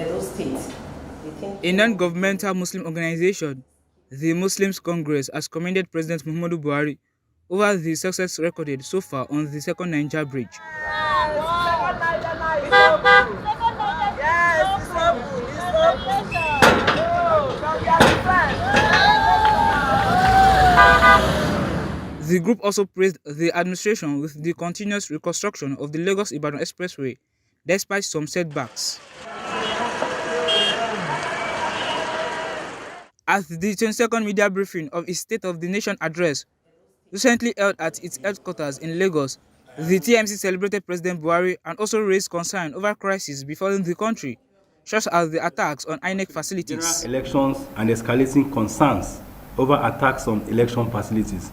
Edo State. A non-governmental Muslim organization, the Muslims Congress, has commended President Muhammadu Buhari over the success recorded so far on the second Niger bridge. The group also praised the administration with the continuous reconstruction of the Lagos-Ibadan Expressway despite some setbacks. At the 22nd media briefing of its State of the Nation address, recently held at its headquarters in Lagos, the TMC celebrated President Buhari and also raised concern over crises befalling the country, such as the attacks on INEC facilities. Elections and escalating concerns over attacks on election facilities.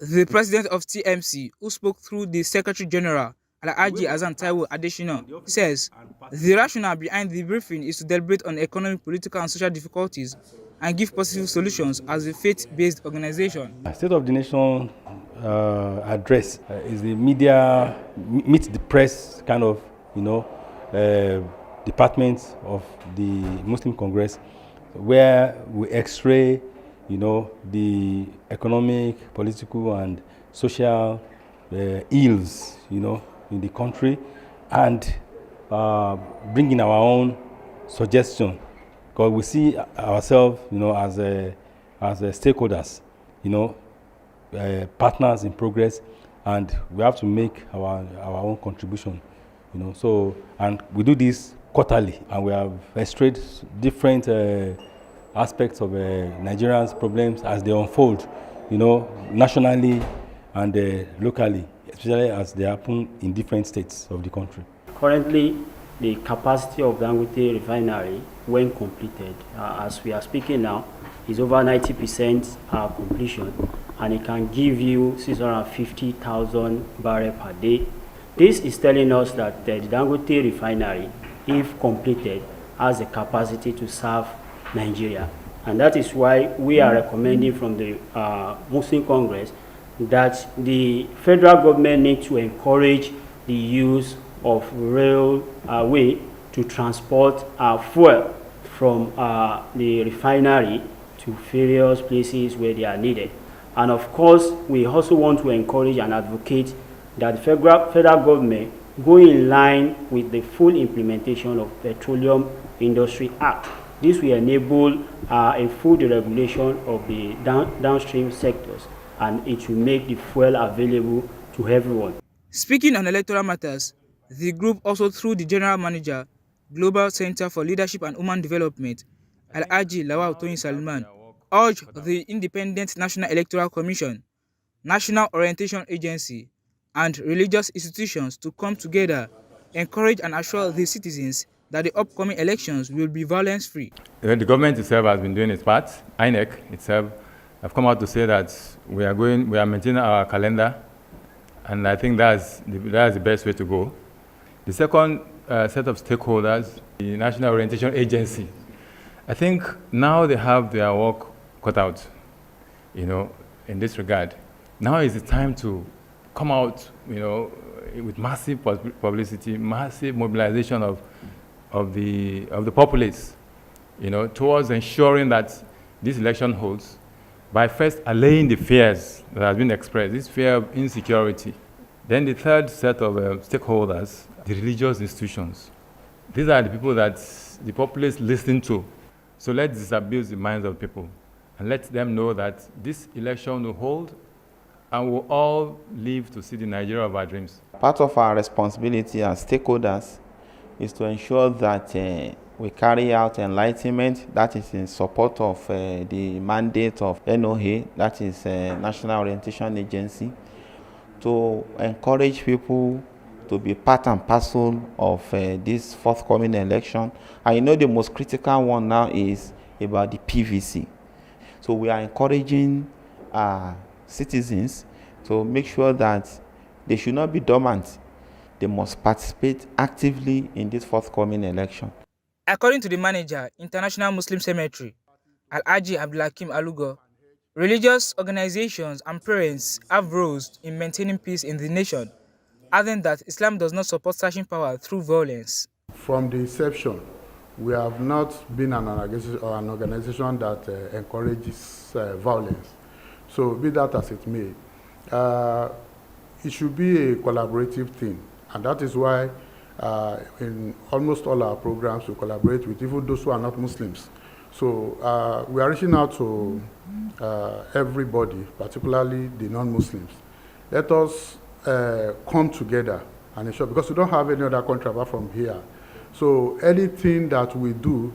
The president of TMC, who spoke through the Secretary General, Alhaji Hassan Taiwo Adesina, says the rationale behind the briefing is to deliberate on economic, political and social difficulties and give possible solutions as a faith-based organization. State of the Nation address is the media, meet the press kind of, department of the Muslim Congress, where we x-ray, the economic, political and social ills, in the country, and bring in our own suggestion, because we see ourselves, as stakeholders, partners in progress, and we have to make our own contribution, So, and we do this quarterly, and we have x-rayed different aspects of Nigerians' problems as they unfold, nationally and locally, especially as they happen in different states of the country. Currently, the capacity of Dangote refinery, when completed, as we are speaking now, is over 90% completion, and it can give you 650,000 barrels per day. This is telling us that the Dangote refinery, if completed, has the capacity to serve Nigeria. And that is why we are recommending from the Muslim Congress that the federal government needs to encourage the use of railway to transport fuel from the refinery to various places where they are needed. And of course, we also want to encourage and advocate that the federal government go in line with the full implementation of Petroleum Industry Act. This will enable a full deregulation of the downstream sectors, and it will make the fuel available to everyone. Speaking on electoral matters, the group also, through the General Manager, Global Center for Leadership and Human Development, Alhaji Lawal Toyin Salman, urged the Independent National Electoral Commission, National Orientation Agency, and religious institutions to come together, encourage and assure the citizens that the upcoming elections will be violence-free. The government itself has been doing its part. INEC itself have come out to say that we are maintaining our calendar, and I think that's the best way to go. The second set of stakeholders, the National Orientation Agency, I think now they have their work cut out, in this regard. Now is the time to come out, with massive publicity, massive mobilization of the populace, towards ensuring that this election holds, by first allaying the fears that have been expressed, this fear of insecurity. Then the third set of stakeholders, the religious institutions. These are the people that the populace listen to. So let's disabuse the minds of people and let them know that this election will hold and we'll all live to see the Nigeria of our dreams. Part of our responsibility as stakeholders is to ensure that we carry out enlightenment that is in support of the mandate of NOA, that is National Orientation Agency, to encourage people to be part and parcel of this forthcoming election. And the most critical one now is about the PVC. So we are encouraging citizens to make sure that they should not be dormant. They must participate actively in this forthcoming election. According to the manager, International Muslim Cemetery, Alhaji Abdulhakim Alugo, religious organizations and parents have roles in maintaining peace in the nation, adding that Islam does not support searching power through violence. From the inception we have not been an organization that encourages violence. So be that as it may, it should be a collaborative thing. And that is why in almost all our programs we collaborate with even those who are not Muslims. So we are reaching out to everybody, particularly the non-Muslims. Let us come together and ensure, because we don't have any other country apart from here. So anything that we do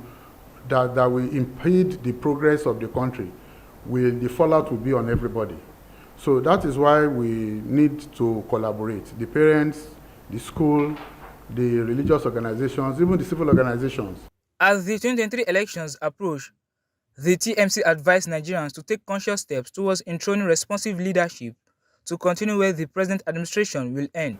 that will impede the progress of the country, the fallout will be on everybody. So that is why we need to collaborate. The parents, the school, the religious organizations, even the civil organizations. As the 2023 elections approach, the TMC advised Nigerians to take conscious steps towards enthroning responsive leadership to continue where the present administration will end.